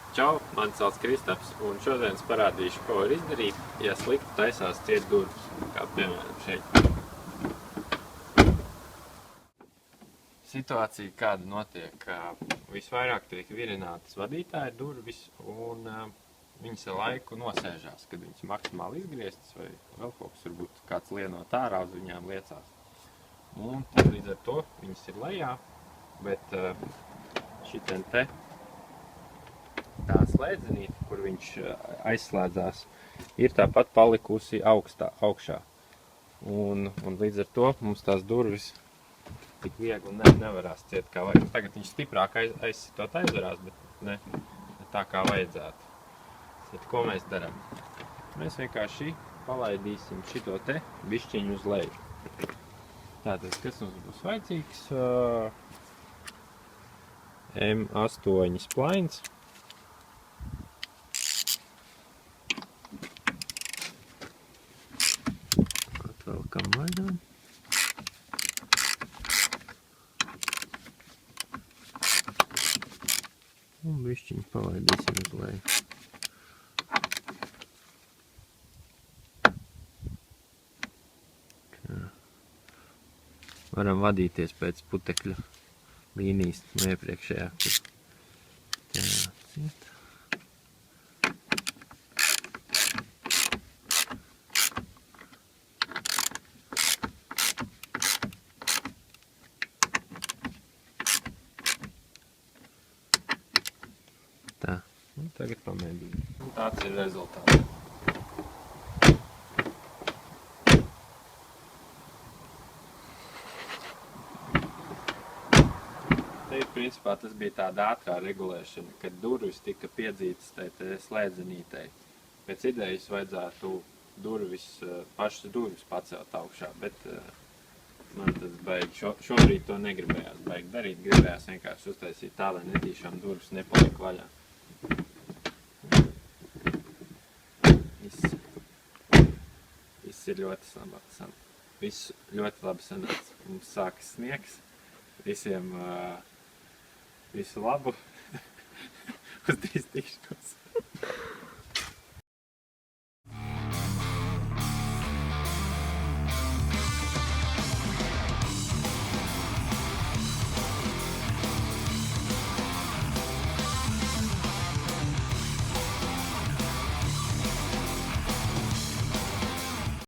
Čau, mani sauc Kristaps, un šodien es parādīšu, ko var izdarīt, ja slikti taisās ciet durvis, kā piemēram šeit. Situācija kāda notiek, visvairāk tiek virinātas vadītāja durvis, un viņas ar laiku nosēžās, kad viņas maksimāli izgrieztas, vai vēl kaut kas, varbūt kāds lienot ārā uz viņām liecās. Un tad līdz ar to viņas ir lejā, bet šitien te tā slēdzenīte, kur viņš aizslēdzās, ir tāpat palikusi augšā. Un līdz ar to mums tās durvis tik viegli nevarās ciet kā vajag. Tagad viņš stiprāk aizsitot aizvarās, bet ne tā kā vajadzētu. Tad ko mēs darām? Mēs vienkārši palaidīsim šito te bišķiņu uz leju. Tātad, kas mums būs vajadzīgs? M8 splains. Atvelkam vaļā. Un bišķiņu palaidīsim uz leju. Varam vadīties pēc putekļa līnijas no iepriekšējā, kur jāciet. Tā, un tagad pamēģinām. Tāds ir rezultāts. Principā tas bija tāda ātrā regulēšana, kad durvis tika piedzītas tai slēdzenītei. Pēc idejas vajadzētu pašas durvis pacelt augšā, bet man tas šobrīd to negribējās baigi darīt. Gribējās vienkārši uztaisīt tā, lai netīšām durvis nepaliek vaļā. Viss ir ļoti labi sanāca. Mums sākas sniegs. Visiem visu labu, uz drīz tikšanos.